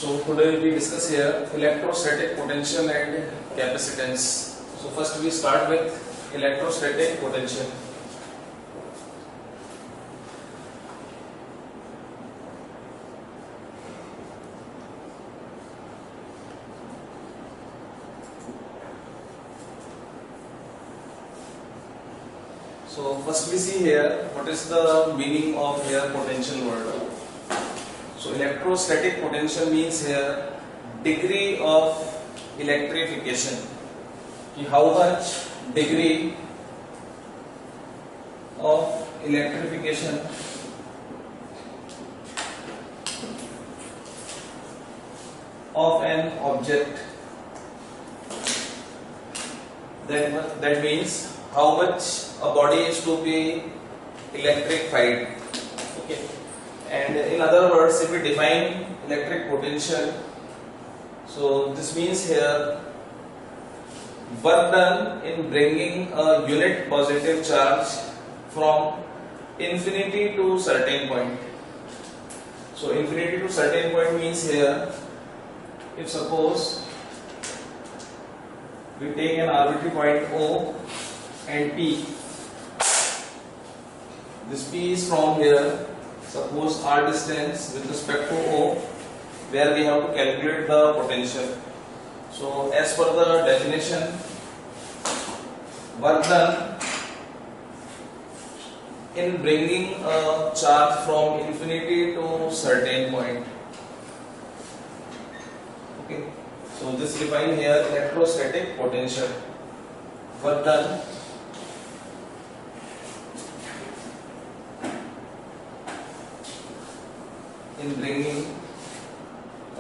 So today we discuss here electrostatic potential and capacitance. So first we start with electrostatic potential. So first we see here what is the meaning of here potential word. So electrostatic potential means here degree of electrification. कि how much degree of electrification of an object. That means how much a body is to be electrified. Okay. And in other words, if we define electric potential, so this means here work done in bringing a unit positive charge from infinity to certain point. So infinity to certain point means here, if suppose we take an arbitrary point O and P, this P is from here, suppose r distance with respect to O, where we have to calculate the potential. So as per the definition, work done in bringing a charge from infinity to certain point. Okay, so this define here electrostatic potential. Work done in bringing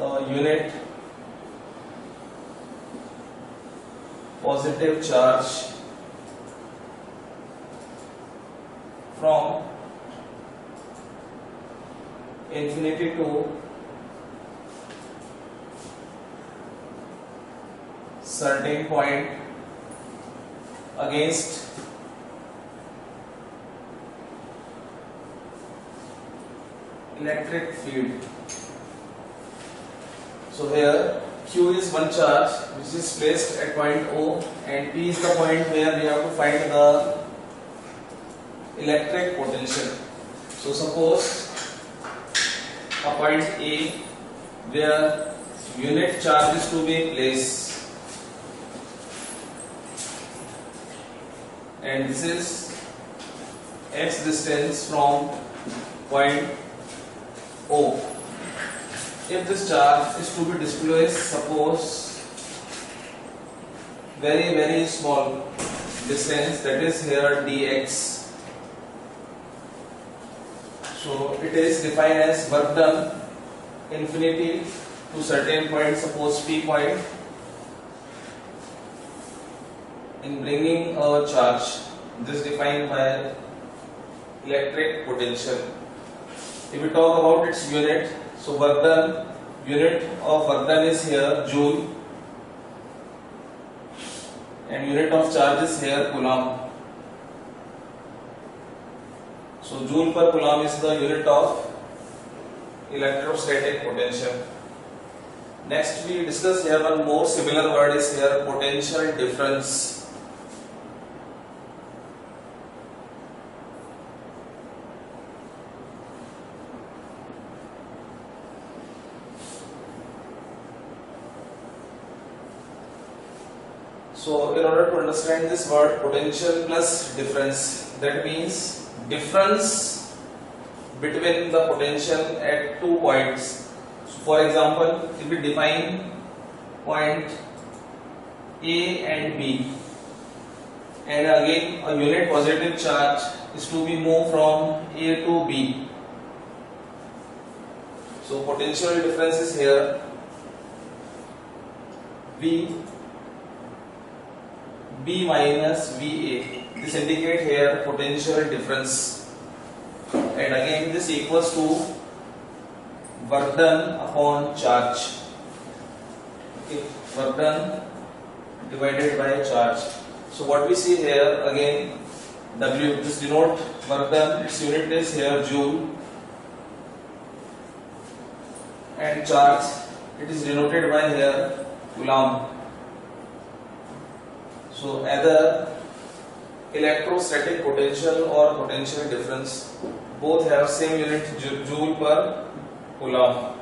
a unit positive charge from infinity to certain point against electric field. So here Q is one charge which is placed at point O and P is the point where we have to find the electric potential. So suppose a point A where unit charge is to be placed, and this is x distance from point O. If this charge is to be displaced, suppose very small distance, that is here dx. So it is defined as work done infinity to certain point, suppose P point, in bringing a charge. This defined by electric potential. If we talk about its unit, so work done, unit of work done is here joule, and unit of charge is here coulomb. So joule per coulomb is the unit of electrostatic potential. Next we discuss here one more similar word is here potential difference. So in order to understand this word potential plus difference, that means difference between the potential at 2 points. So for example, if we define point A and B, and again a unit positive charge is to be moved from A to B. So potential difference is here B minus VA. This indicate here potential difference, and again this equals to work done upon charge. Okay, work done divided by charge. So what we see here again, W, this denote work done, its unit is here joule, and charge it is denoted by here Coulomb. So either electrostatic potential or potential difference both have same unit joule per Coulomb.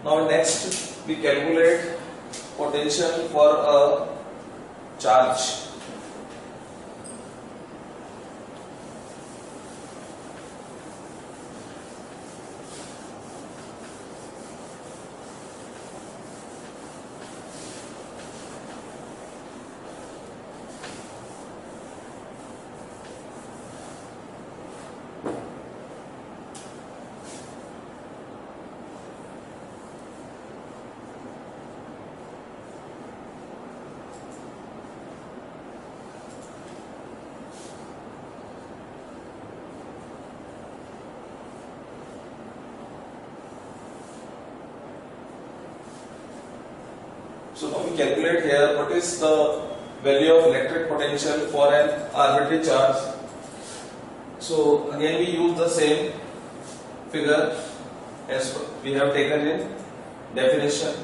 Now next we calculate potential for a charge. So now we calculate here what is the value of electric potential for an arbitrary charge. So again we use the same figure as we have taken in definition.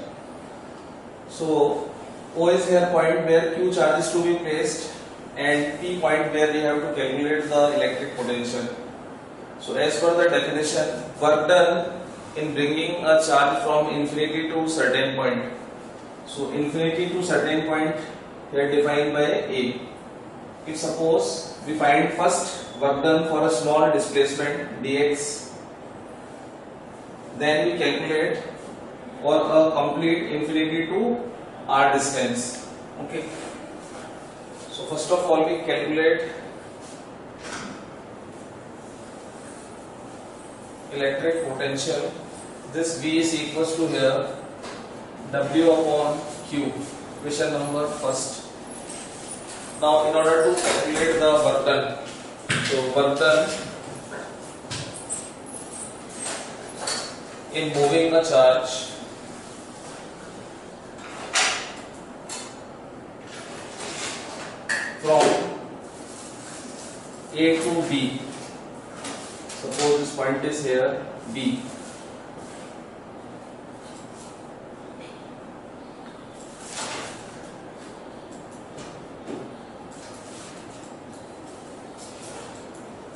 So O is here point where Q charge is to be placed and P point where we have to calculate the electric potential. So as per the definition, work done in bringing a charge from infinity to certain point. So infinity to certain point here defined by A. If suppose we find first work done for a small displacement dx, then we calculate for a complete infinity to r distance. Okay. So first of all we calculate electric potential. This V is equals to here W upon Q, equation number first. Now in order to calculate the work done, so work done in moving a charge from A to B, suppose this point is here B.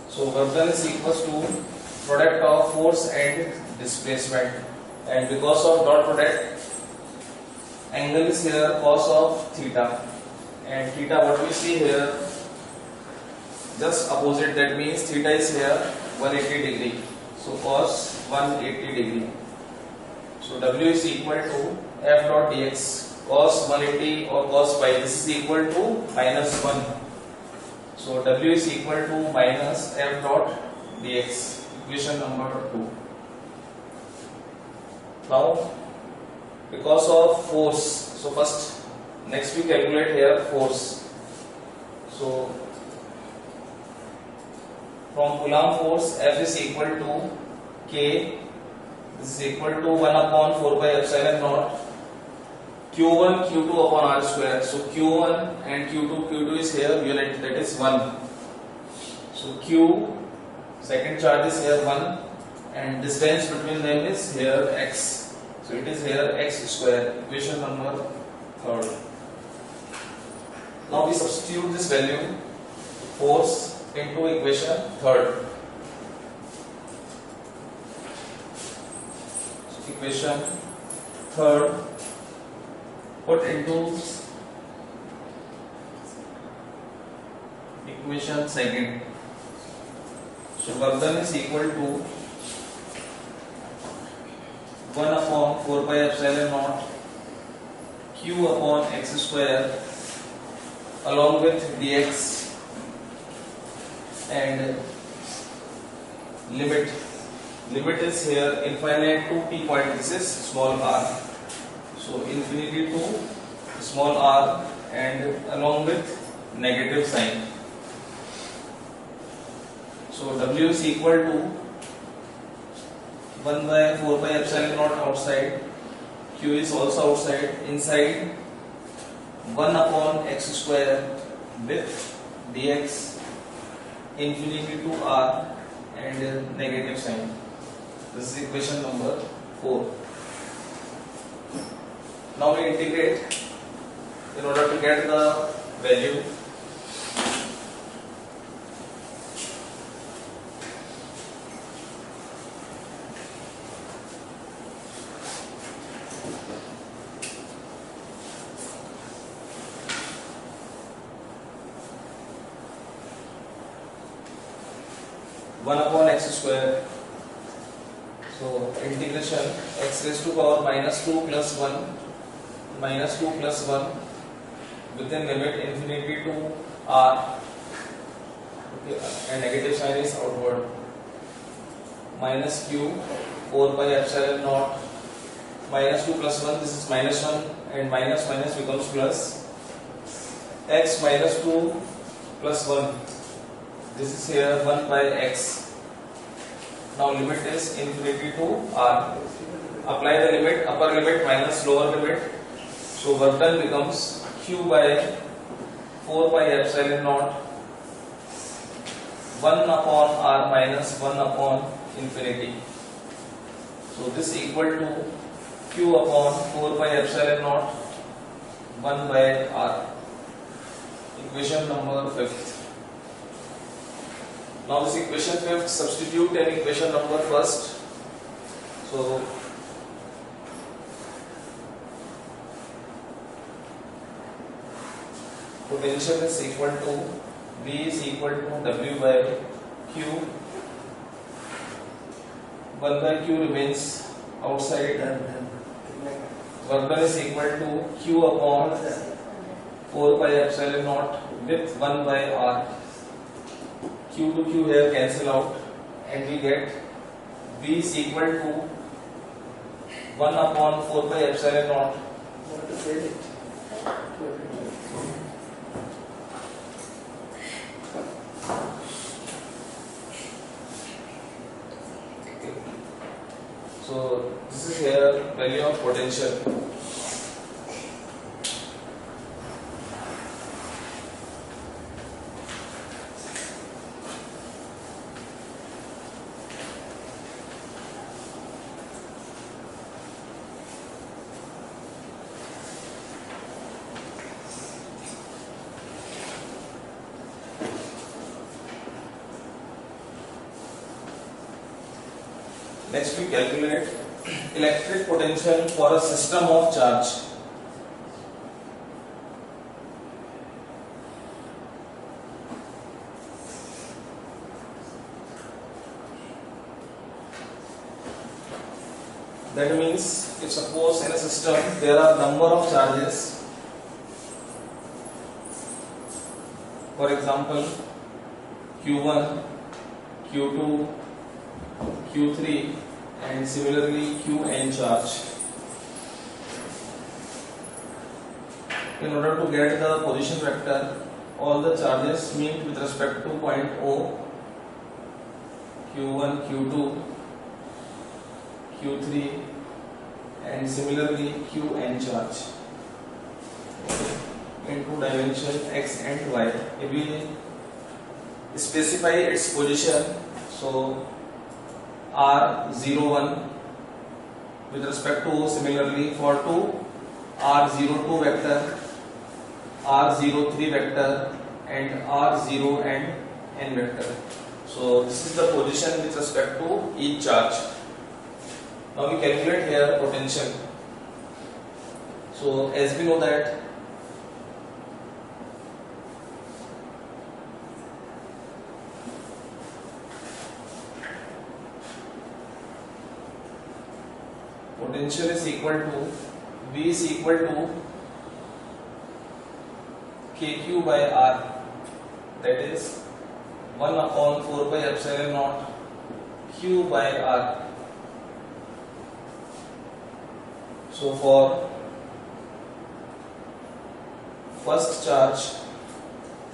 So work done is equals to product of force and displacement, and because of dot product, angle is here cos of theta, and theta what we see here just opposite, that means theta is here 180 degree. So cos 180 degree. So W is equal to F dot dx, cos 180 or cos pi. This is equal to -1. So W is equal to minus F dot dx, equation number 2. Now because of force, so first next we calculate here force. So from Coulomb force, F is equal to K, this is equal to 1 upon 4 pi epsilon naught Q1 Q2 upon R square. So Q1 and Q2 is here unit, that is 1. So Q, second charge is here 1, and distance between them is here x. So it is here x square, equation number 3rd. Now we substitute this value force into equation 3rd. So equation 3rd put into equation 2nd. So work done is equal to 1 upon 4 pi epsilon naught Q upon x square along with dx, and limit is here infinite to t point, this is small r. So infinity to small r and along with negative sign. So W is equal to 1 by 4 pi epsilon naught outside, Q is also outside, inside 1 upon x square with dx infinity to r and negative sign. This is equation number 4. Now we integrate in order to get the value. One upon x square. So integration x raised to power minus 2 plus 1 minus 2 plus 1 within limit infinity to r. Okay, and negative sign is outward. Minus q 4 pi epsilon naught minus 2 plus 1. This is minus 1 and minus minus becomes plus. X minus 2 plus 1. This is here 1 by x. Now limit is infinity to r. Apply the limit, upper limit minus lower limit. So work done becomes q by 4 pi epsilon naught 1 upon r minus 1 upon infinity. So this equal to q upon 4 pi epsilon naught 1 by r. Equation number 5th. Now this equation 5th, substitute an equation number first. So potential is equal to V is equal to W by Q. 1 by Q remains outside. Work done is equal to Q upon 4 pi epsilon naught with 1 by R. Q to Q here cancel out and we get V is equal to 1 upon 4 pi epsilon naught. So this is here value of potential. Next we calculate electric potential for a system of charge. That means if suppose in a system there are number of charges, for example Q1, Q2, Q3 and similarly Qn charge. In order to get the position vector, all the charges meet with respect to point O, Q1, Q2, Q3 and similarly Qn charge in two dimension x and y. If we specify its position, so R01 with respect to O, similarly for 2 R02 vector, R03 vector and R0 and n vector. So this is the position with respect to each charge. Now we calculate here potential. So as we know that potential is equal to V is equal to KQ by R, that is 1 upon 4 pi epsilon naught Q by R. So for first charge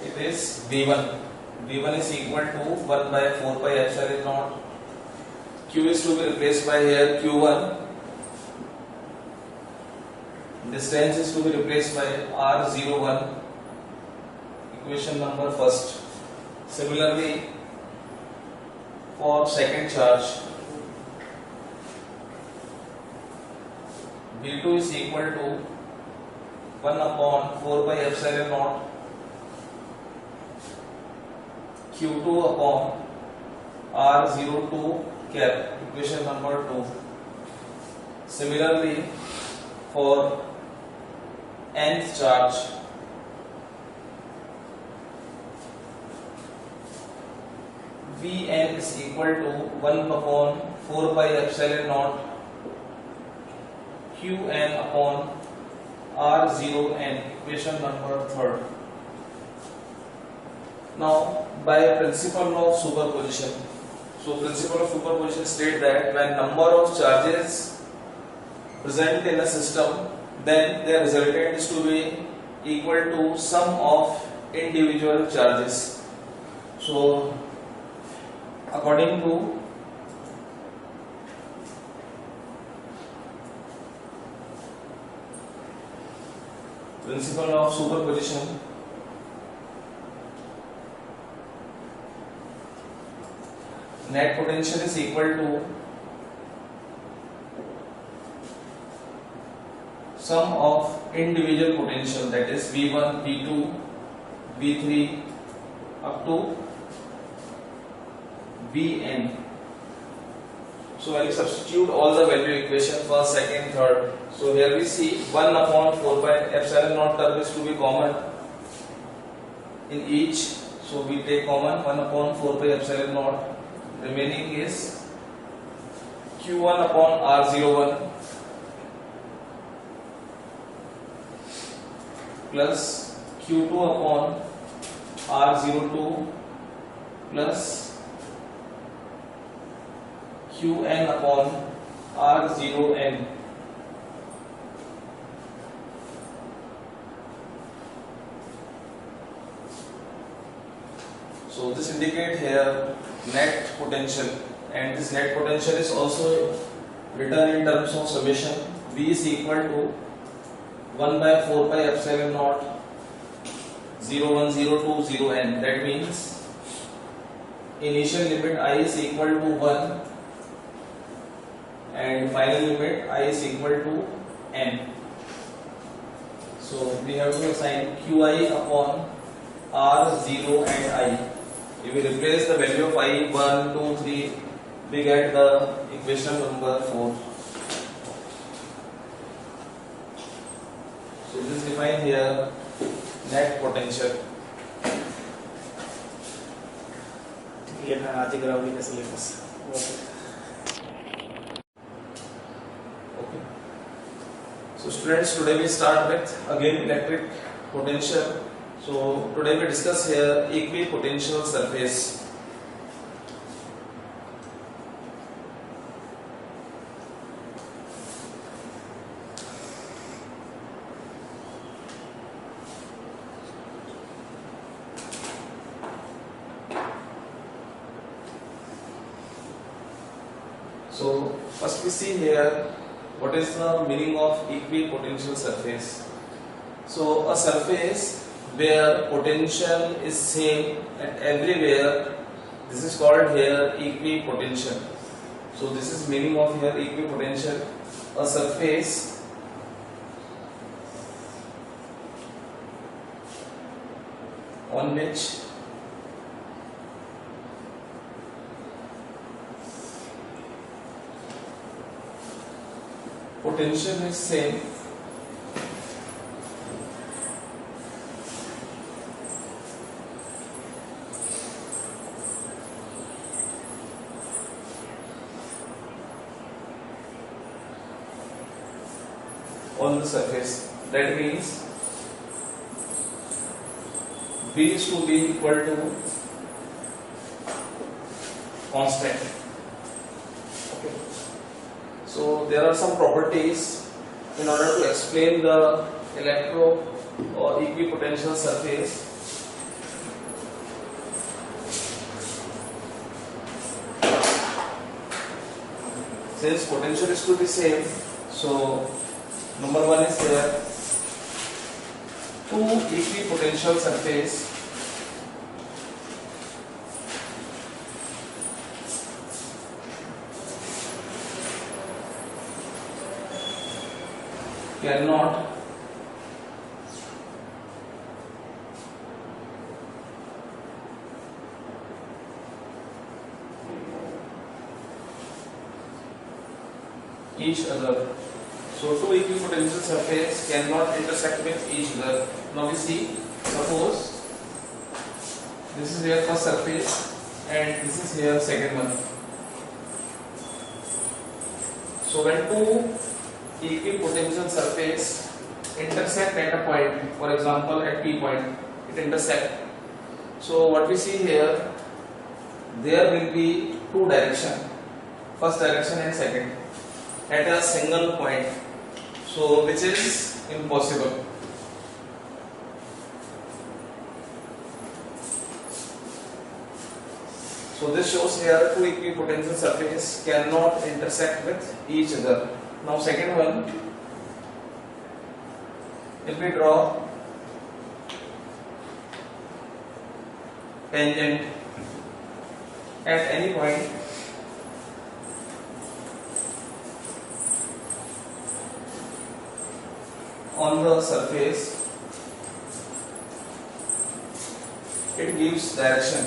it is V1. V1 is equal to 1 by 4 pi epsilon naught. Q is to be replaced by here Q1. Distance is to be replaced by R01, equation number first. Similarly, for second charge, V2 is equal to 1 upon 4 by epsilon naught Q2 upon R02 cap, equation number 2. Similarly, for nth charge, Vn is equal to 1 upon 4 by epsilon naught Qn upon R0n, equation number 3. Now, by principle of superposition, so principle of superposition state that when number of charges present in a system, then their resultant is to be equal to sum of individual charges. So, according to principle of superposition, net potential is equal to sum of individual potential, that is V1, V2, V3 up to Vn. So when you substitute all the value equation first, second, third, so here we see 1 upon 4 by epsilon naught term is to be common in each. So we take common 1 upon 4 by epsilon naught. Remaining is Q1 upon R01 plus Q2 upon R02 plus Qn upon R0n. So this indicates here net potential, and this net potential is also written in terms of summation. V is equal to 1 by 4 by epsilon naught 01, 02, 0n. That means initial limit I is equal to 1 and final limit I is equal to n. So we have to assign Qi upon R0 and I. If we replace the value of I 1, 2, 3, we get the equation number 4. So this is defined here net potential. ये था आज ground का syllabus. Okay. So students, today we start with again electric potential. So today we discuss here equipotential surface. So first we see here what is the meaning of equipotential surface. So a surface where potential is same at everywhere, this is called here equipotential. So this is meaning of here equipotential. A surface on which potential is same on the surface. That means V is to be equal to constant. Okay. So there are some properties in order to explain the electro or equipotential surface. Since potential is to be same, so number one is there two equipotential surface cannot each other. So two equipotential surface cannot intersect with each other. Now we see, suppose this is here first surface and this is here second one. So when two equipotential surface intersect at a point, for example at P point, it intersect. So what we see here, there will be two direction, first direction and second, at a single point. So which is impossible. So this shows here two equipotential surfaces cannot intersect with each other. Now second one, if we draw tangent at any point on the surface, it gives direction.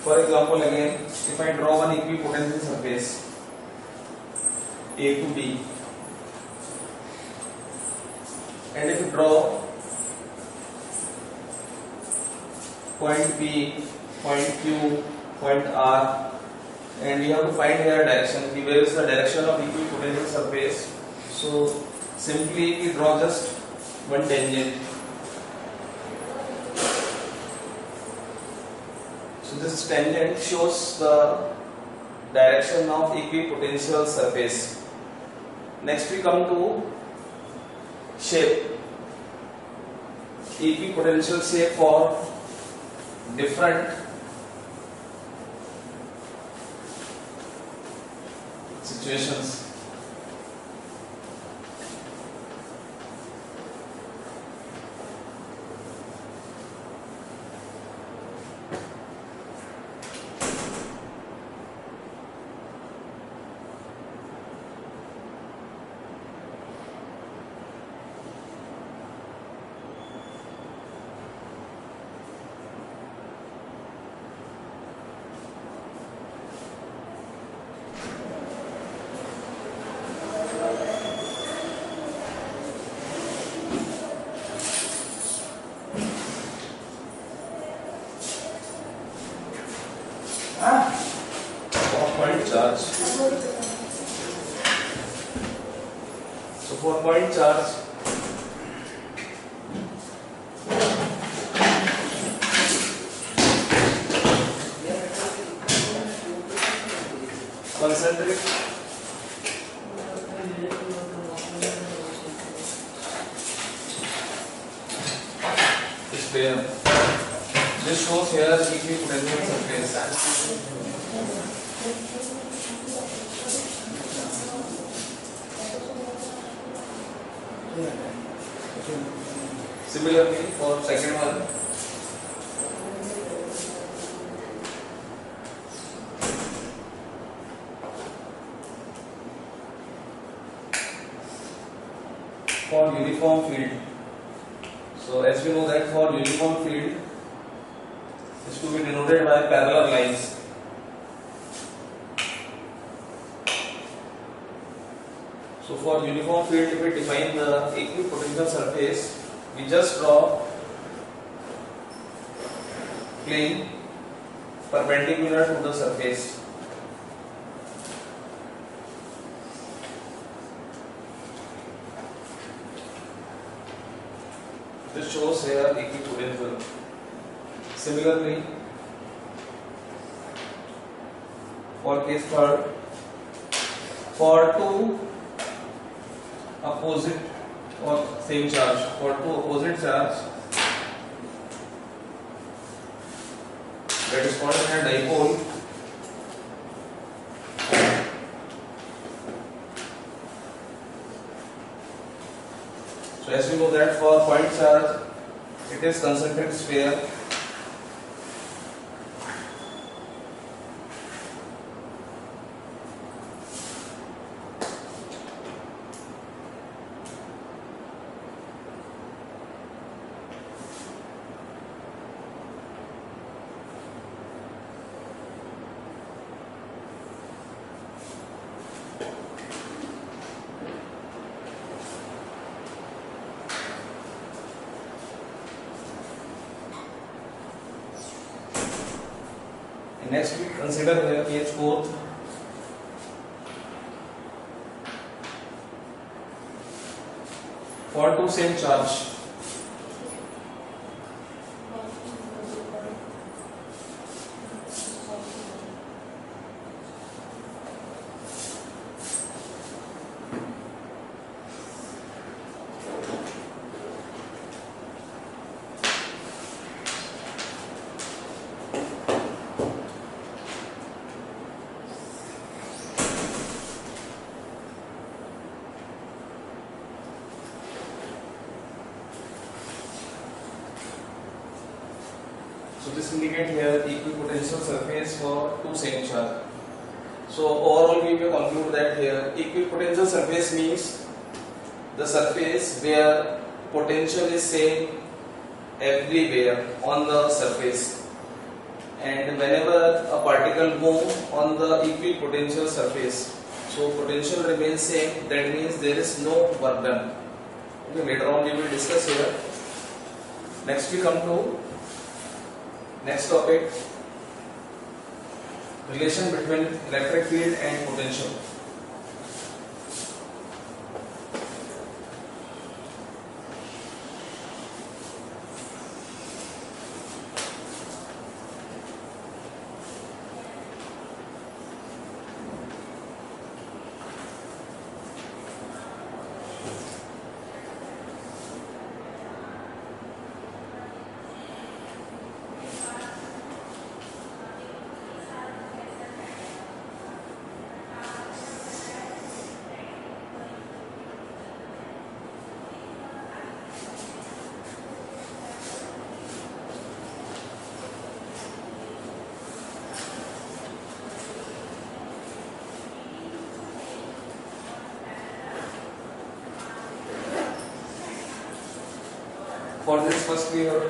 For example, again, if I draw one equipotential surface A to B, and if you draw point P, point Q, point R, and we have to find here direction. Where is the direction of equipotential surface? So simply we draw just one tangent. So this tangent shows the direction of equipotential surface. Next we come to shape. Equipotential shape for different situations. Point charge. So for point charge, concentric sphere. This shows here equipotential surface. Similarly, for second one, for uniform field. So as we know that for uniform field is to be denoted by parallel lines. So for uniform field, if we define the equipotential surface, we just draw plane perpendicular to the surface. This shows here equipotential. Similarly, for case third, for two opposite or same charge, for two opposite charge, that is called a dipole. So as we know that for point charge, it is concentric sphere. Next we consider here page 4. For two same charge. So this indicate here equipotential surface for two same charge. So overall we will conclude that here equipotential surface means the surface where potential is same everywhere on the surface, and whenever a particle move on the equipotential surface, so potential remains same, that means there is no work done. Okay, later on we will discuss here. Next we come to next topic, relation between electric field and potential. For this, first we have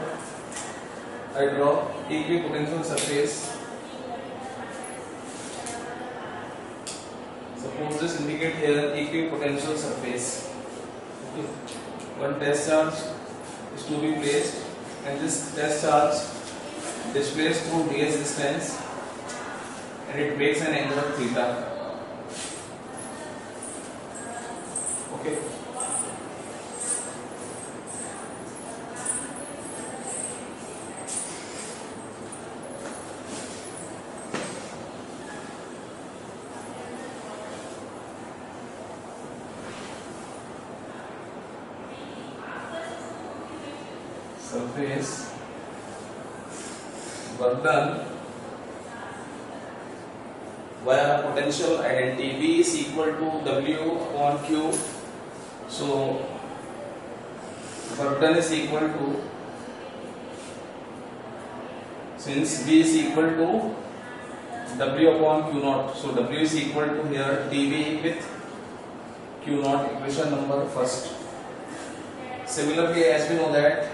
I draw equipotential surface. Suppose this indicate here equipotential surface. Okay. One test charge is to be placed, and this test charge displaced through ds distance, and it makes an angle of theta. Okay. Surface work done via potential identity V is equal to W upon Q. So work done is equal to, since V is equal to W upon Q naught, so W is equal to here dV with Q naught, equation number first. Similarly, as we know that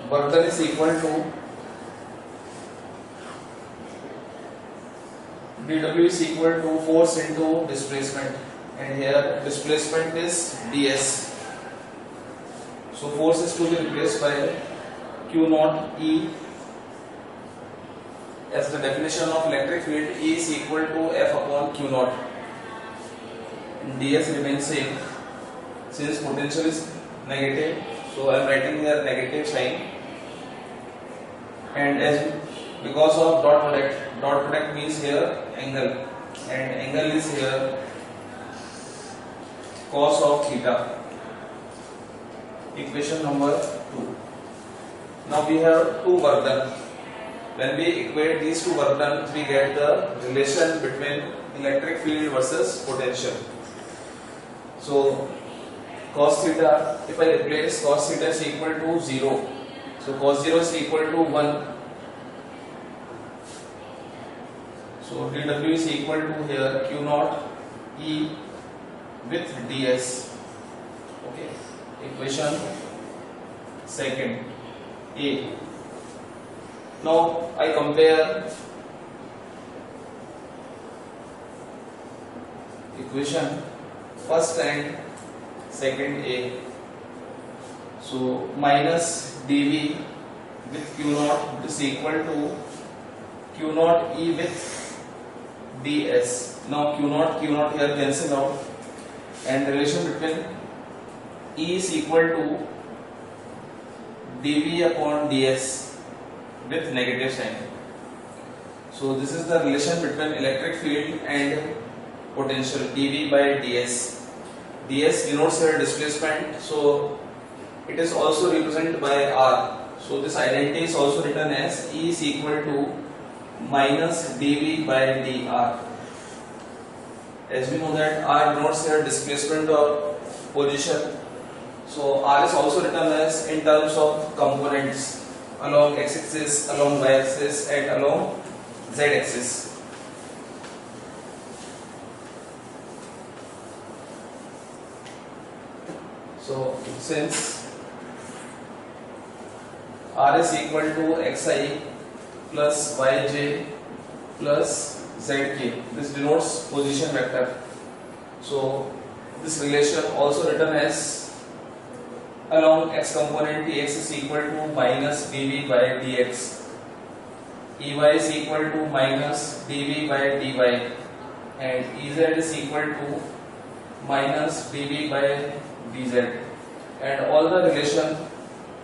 work done is equal to dW is equal to force into displacement, and here displacement is ds. So force is to be replaced by Q naught E. As the definition of electric field, E is equal to F upon Q naught. ds remains same. Since potential is negative, so I am writing here negative sign. And as because of dot product means here angle, and angle is here cos of theta. Equation number 2. Now we have two work done. When we equate these two work done, we get the relation between electric field versus potential. So cos theta, if I replace cos theta is equal to 0, so cos 0 is equal to 1. So dW is equal to here Q naught E with ds. Okay. Equation second A. Now I compare equation first and second A. So minus dV with q naught is equal to q naught E with ds. Now q naught here cancel out, and the relation between E is equal to dV upon ds with negative sign. So this is the relation between electric field and potential, dV by ds. ds denotes here displacement, so it is also represented by r. So this identity is also written as E is equal to minus dV by dr. As we know that r denotes here displacement or position, so r is also written as in terms of components along x-axis, along y-axis, and along z-axis. So since r is equal to xi plus yj plus zk, this denotes position vector. So this relation also written as along x component dx is equal to minus dv by dx, ey is equal to minus dv by dy, and ez is equal to minus dv by dz. And all the relation,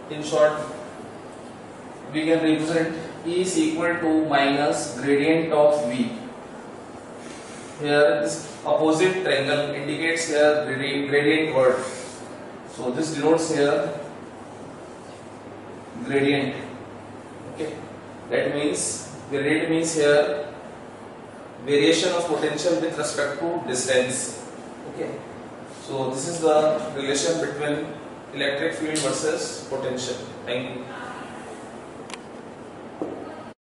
in short, we can represent E is equal to minus gradient of V. Here this opposite triangle indicates here gradient word. So this denotes here gradient. Okay, that means gradient means here variation of potential with respect to distance. Okay, so this is the relation between electric field versus potential. Thank you.